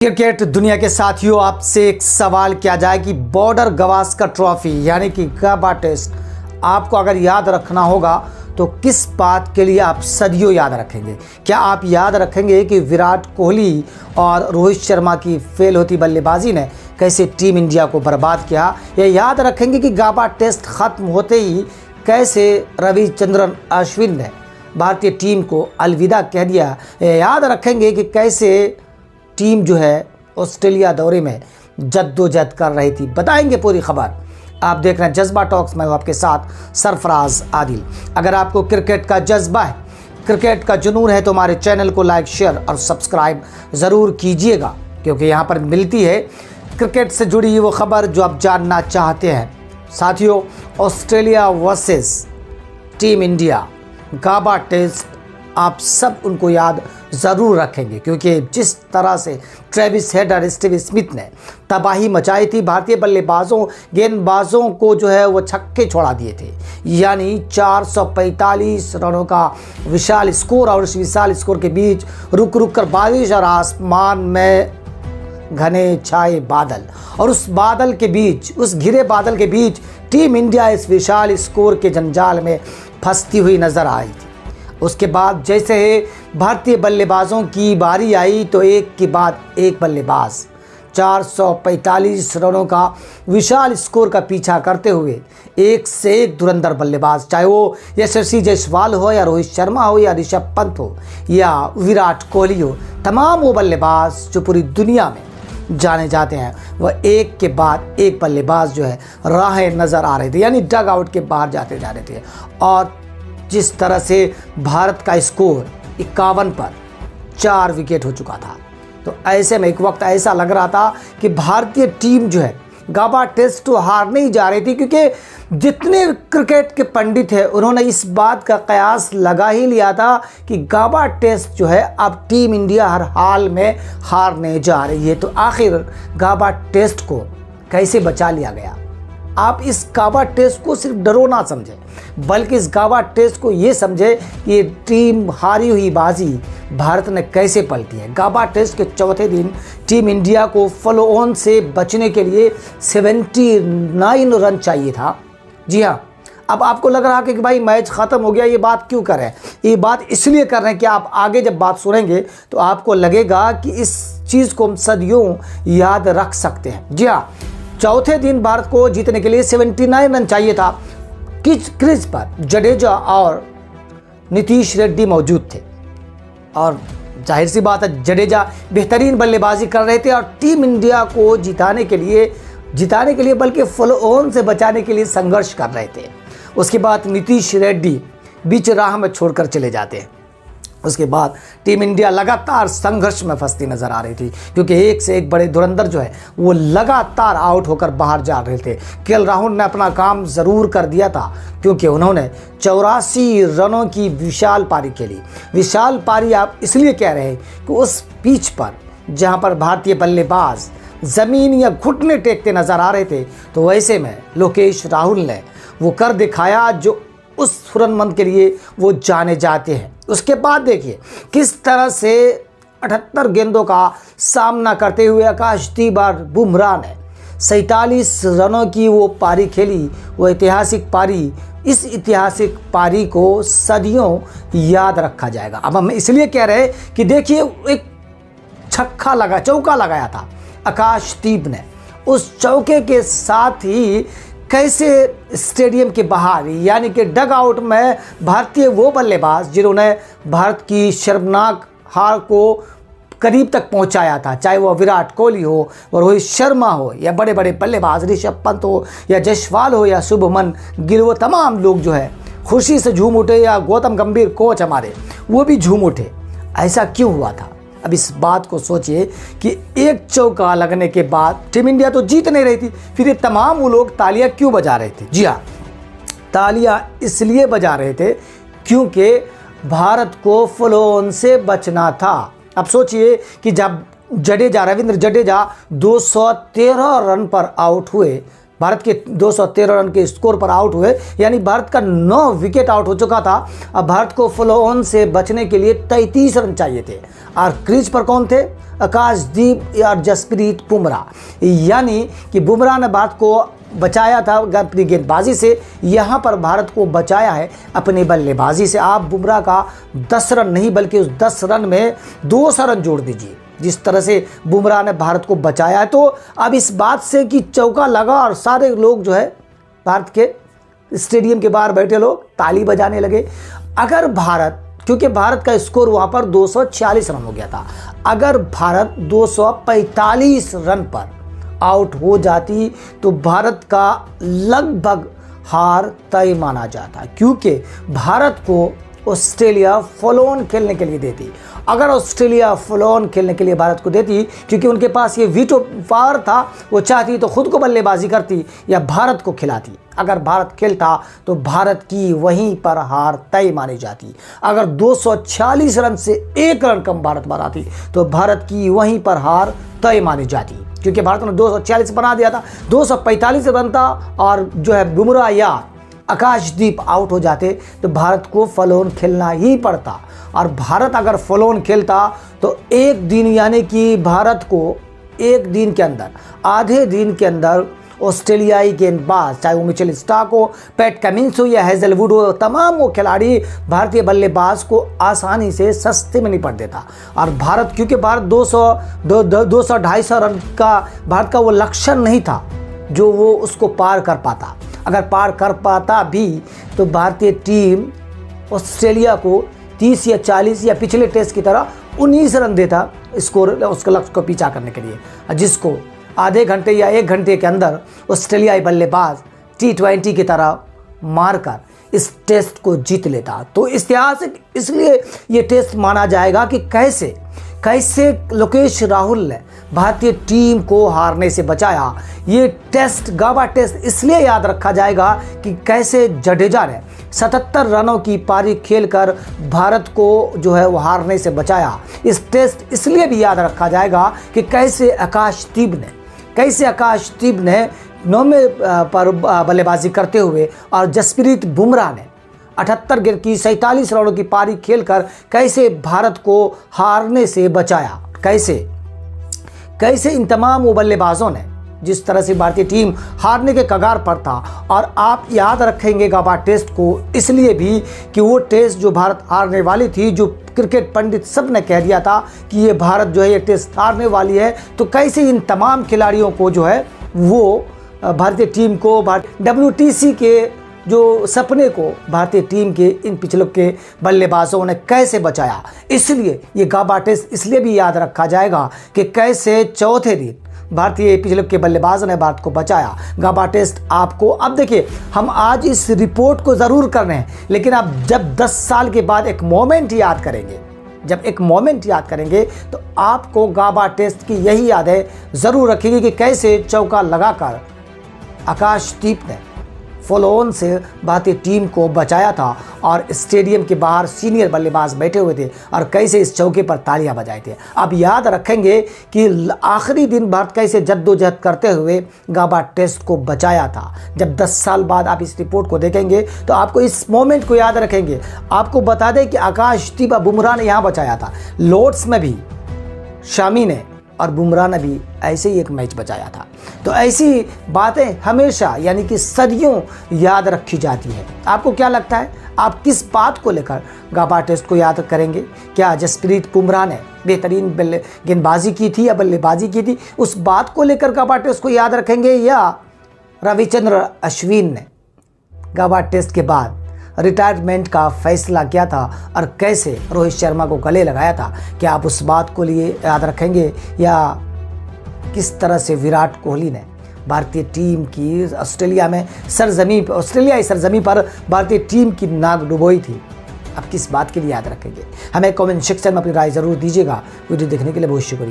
Cricket दुनिया के साथियों, आपसे एक सवाल किया जाए कि बॉर्डर गवास्कर ट्रॉफी यानी कि गाबा टेस्ट आपको अगर याद रखना होगा तो किस बात के लिए आप सदियों याद रखेंगे? क्या आप याद रखेंगे कि विराट कोहली और रोहित शर्मा की फेल होती बल्लेबाजी ने कैसे टीम इंडिया को बर्बाद किया, या याद रखेंगे कि गाबा टेस्ट ख़त्म होते ही कैसे रविचंद्रन अश्विन ने भारतीय टीम को अलविदा कह दिया, या याद रखेंगे कि कैसे टीम जो है ऑस्ट्रेलिया दौरे में जद्दोजहद कर रही थी? बताएंगे पूरी खबर। आप देख रहे हैं जज्बा टॉक्स, मैं हूं आपके साथ सरफराज आदिल। अगर आपको क्रिकेट का जज्बा है, क्रिकेट का जुनून है, तो हमारे चैनल को लाइक, शेयर और सब्सक्राइब ज़रूर कीजिएगा, क्योंकि यहाँ पर मिलती है क्रिकेट से जुड़ी वो खबर जो आप जानना चाहते हैं। साथियों, ऑस्ट्रेलिया वर्सेस टीम इंडिया गाबा टेस्ट, आप सब उनको याद ज़रूर रखेंगे, क्योंकि जिस तरह से ट्रेविस हेड और स्टीव स्मिथ ने तबाही मचाई थी, भारतीय बल्लेबाजों गेंदबाजों को जो है वो छक्के छोड़ा दिए थे, यानी 445 रनों का विशाल स्कोर, और उस विशाल स्कोर के बीच रुक रुक कर बारिश और आसमान में घने छाए बादल, और उस बादल के बीच, उस घिरे बादल के बीच टीम इंडिया इस विशाल स्कोर के जंजाल में फंसती हुई नजर आई थी। उसके बाद जैसे भारतीय बल्लेबाजों की बारी आई तो एक के बाद एक बल्लेबाज 445 रनों का विशाल स्कोर का पीछा करते हुए एक से एक धुरंधर बल्लेबाज, चाहे वो यशस्वी जायसवाल हो या रोहित शर्मा हो या ऋषभ पंत हो या विराट कोहली हो, तमाम वो बल्लेबाज जो पूरी दुनिया में जाने जाते हैं, वह एक के बाद एक बल्लेबाज जो है राहें नज़र आ रहे थे, यानी डग आउट के बाहर जाते जा रहे थे। और जिस तरह से भारत का स्कोर 51 पर 4 विकेट हो चुका था, तो ऐसे में एक वक्त ऐसा लग रहा था कि भारतीय टीम जो है गाबा टेस्ट तो हारने ही जा रही थी, क्योंकि जितने क्रिकेट के पंडित हैं उन्होंने इस बात का कयास लगा ही लिया था कि गाबा टेस्ट जो है अब टीम इंडिया हर हाल में हारने जा रही है। तो आखिर गाबा टेस्ट को कैसे बचा लिया गया? आप इस गाबा टेस्ट को सिर्फ डरो ना समझें, बल्कि इस गाबा टेस्ट को ये समझे कि ये टीम हारी हुई बाजी भारत ने कैसे पलटी है। गाबा टेस्ट के चौथे दिन टीम इंडिया को फॉलो ऑन से बचने के लिए 79 रन चाहिए था। जी हाँ, अब आपको लग रहा है कि भाई मैच ख़त्म हो गया, ये बात क्यों कर रहे हैं? ये बात इसलिए कर रहे हैं कि आप आगे जब बात सुनेंगे तो आपको लगेगा कि इस चीज़ को हम सदियों याद रख सकते हैं। जी हाँ, चौथे दिन भारत को जीतने के लिए 79 रन चाहिए था। क्रीज पर जडेजा और नीतीश रेड्डी मौजूद थे, और जाहिर सी बात है जडेजा बेहतरीन बल्लेबाजी कर रहे थे और टीम इंडिया को जिताने के लिए बल्कि फॉलो ऑन से बचाने के लिए संघर्ष कर रहे थे। उसके बाद नीतीश रेड्डी बीच राह में छोड़कर चले जाते हैं। उसके बाद टीम इंडिया लगातार संघर्ष में फंसती नजर आ रही थी, क्योंकि एक से एक बड़े धुरंधर जो है वो लगातार आउट होकर बाहर जा रहे थे। केएल राहुल ने अपना काम ज़रूर कर दिया था, क्योंकि उन्होंने 84 रनों की विशाल पारी खेली। विशाल पारी आप इसलिए कह रहे हैं कि उस पिच पर जहाँ पर भारतीय बल्लेबाज ज़मीन या घुटने टेकते नजर आ रहे थे, तो वैसे में लोकेश राहुल ने वो कर दिखाया जो उस तुरंत के लिए वो जाने जाते हैं। उसके बाद देखिए किस तरह से 78 गेंदों का सामना करते हुए आकाशदीप और बुमराह ने 47 रनों की वो पारी खेली, वो ऐतिहासिक पारी। इस ऐतिहासिक पारी को सदियों याद रखा जाएगा। अब हम इसलिए कह रहे हैं कि देखिए एक चौका लगाया था आकाशदीप ने। उस चौके के साथ ही कैसे स्टेडियम के बाहर यानी कि डग आउट में भारतीय वो बल्लेबाज जिन्होंने भारत की शर्मनाक हार को करीब तक पहुंचाया था, चाहे वो विराट कोहली हो, रोहित शर्मा हो, या बड़े बड़े बल्लेबाज ऋषभ पंत हो या जायसवाल हो या शुभमन गिल, वो तमाम लोग जो है खुशी से झूम उठे, या गौतम गंभीर कोच हमारे वो भी झूम उठे। ऐसा क्यों हुआ था? अब इस बात को सोचिए कि एक चौका लगने के बाद टीम इंडिया तो जीत नहीं रही थी, फिर ये तमाम वो लोग तालियां क्यों बजा रहे थे? जी हाँ, तालियां इसलिए बजा रहे थे क्योंकि भारत को फॉलो ऑन से बचना था। अब सोचिए कि जब रविंद्र जडेजा 213 रन पर आउट हुए भारत के 213 रन के स्कोर पर आउट हुए, यानी भारत का 9 विकेट आउट हो चुका था। अब भारत को फॉलो ऑन से बचने के लिए 33 रन चाहिए थे और क्रीज पर कौन थे? आकाशदीप और जसप्रीत बुमराह। यानी कि बुमराह ने भारत को बचाया था अपनी गेंदबाजी से, यहाँ पर भारत को बचाया है अपनी बल्लेबाजी से। आप बुमराह का 10 रन नहीं बल्कि उस 10 रन में 200 रन जोड़ दीजिए, जिस तरह से बुमराह ने भारत को बचाया है। तो अब इस बात से कि चौका लगा और सारे लोग जो है भारत के स्टेडियम के बाहर बैठे लोग ताली बजाने लगे। अगर भारत, क्योंकि भारत का स्कोर वहाँ पर 246 रन हो गया था, अगर भारत 245 रन पर आउट हो जाती तो भारत का लगभग हार तय माना जाता, क्योंकि भारत को ऑस्ट्रेलिया फॉलो ऑन खेलने के लिए देती। अगर ऑस्ट्रेलिया फॉलो ऑन खेलने के लिए भारत को देती, क्योंकि उनके पास ये वीटो पावर था, वो चाहती तो खुद को बल्लेबाजी करती या भारत को खिलाती। अगर भारत खेलता तो भारत की वहीं पर हार तय मानी जाती। अगर 246 रन से 1 रन कम भारत बनाती तो भारत की वहीं पर हार तय मानी जाती, क्योंकि भारत ने 246 बना दिया था, 245 रन था और जो है बुमराह या आकाशदीप आउट हो जाते तो भारत को फॉलो ऑन खेलना ही पड़ता। और भारत अगर फॉलो ऑन खेलता तो एक दिन, यानी कि भारत को एक दिन के अंदर, आधे दिन के अंदर ऑस्ट्रेलियाई गेंदबाज, चाहे वो मिचेल स्टार्क हो, पैट कमिंस हो या हेजलवुड हो, तमाम वो खिलाड़ी भारतीय बल्लेबाज को आसानी से सस्ते में निपट देता। और भारत, क्योंकि भारत 200-250 रन का भारत का वो लक्ष्य नहीं था जो वो उसको पार कर पाता। अगर पार कर पाता भी तो भारतीय टीम ऑस्ट्रेलिया को 30 या 40 या पिछले टेस्ट की तरह 19 रन देता स्कोर, उसके लक्ष्य को पीछा करने के लिए, जिसको आधे घंटे या 1 घंटे के अंदर ऑस्ट्रेलियाई बल्लेबाज T20 की तरह मारकर इस टेस्ट को जीत लेता। तो ऐतिहासिक इसलिए ये टेस्ट माना जाएगा कि कैसे लोकेश राहुल ने भारतीय टीम को हारने से बचाया। ये टेस्ट, गाबा टेस्ट इसलिए याद रखा जाएगा कि कैसे जडेजा ने 77 रनों की पारी खेलकर भारत को जो है वो हारने से बचाया। इस टेस्ट इसलिए भी याद रखा जाएगा कि कैसे आकाशदीप ने 9वें पर बल्लेबाजी करते हुए और जसप्रीत बुमराह ने 78 गेंद की 47 रनों की पारी खेलकर कैसे भारत को हारने से बचाया। कैसे इन तमाम वो बल्लेबाजों ने, जिस तरह से भारतीय टीम हारने के कगार पर था। और आप याद रखेंगे गाबा टेस्ट को इसलिए भी कि वो टेस्ट जो भारत हारने वाली थी, जो क्रिकेट पंडित सब ने कह दिया था कि ये भारत जो है ये टेस्ट हारने वाली है, तो कैसे इन तमाम खिलाड़ियों को जो है वो भारतीय टीम को WTC के जो सपने को भारतीय टीम के इन पिछले के बल्लेबाजों ने कैसे बचाया। इसलिए ये गाबा टेस्ट इसलिए भी याद रखा जाएगा कि कैसे चौथे दिन भारतीय पिछले के बल्लेबाजों ने भारत को बचाया। गाबा टेस्ट आपको, अब देखिए हम आज इस रिपोर्ट को ज़रूर कर रहे हैं, लेकिन आप जब 10 साल के बाद एक मोमेंट याद करेंगे, तो आपको गाबा टेस्ट की यही यादें ज़रूर रखेगी कि कैसे चौका लगाकर आकाशदीप ने फॉलो ऑन से भारतीय टीम को बचाया था और स्टेडियम के बाहर सीनियर बल्लेबाज बैठे हुए थे और कैसे इस चौके पर तालियां बजाए थे। अब याद रखेंगे कि आखिरी दिन भारत कैसे जद्दोजहद करते हुए गाबा टेस्ट को बचाया था। जब 10 साल बाद आप इस रिपोर्ट को देखेंगे तो आपको इस मोमेंट को याद रखेंगे। आपको बता दें कि आकाशदीप बुमराह ने यहाँ बचाया था, लॉर्ड्स में भी शामी ने और बुमराह ने भी ऐसे ही एक मैच बचाया था। तो ऐसी बातें हमेशा, यानी कि सदियों याद रखी जाती है। आपको क्या लगता है, आप किस बात को लेकर गाबा टेस्ट को याद करेंगे? क्या जसप्रीत बुमराह ने बेहतरीन गेंदबाजी की थी या बल्लेबाजी की थी, उस बात को लेकर गाबा टेस्ट को याद रखेंगे, या रविचंद्रन अश्विन ने गाबा टेस्ट के बाद रिटायरमेंट का फैसला किया था और कैसे रोहित शर्मा को गले लगाया था? क्या आप उस बात को लिए याद रखेंगे, या किस तरह से विराट कोहली ने भारतीय टीम की ऑस्ट्रेलियाई सरजमी पर भारतीय टीम की नाक डुबोई थी? आप किस बात के लिए याद रखेंगे? हमें कमेंट सेक्शन में अपनी राय ज़रूर दीजिएगा। वीडियो देखने के लिए बहुत शुक्रिया।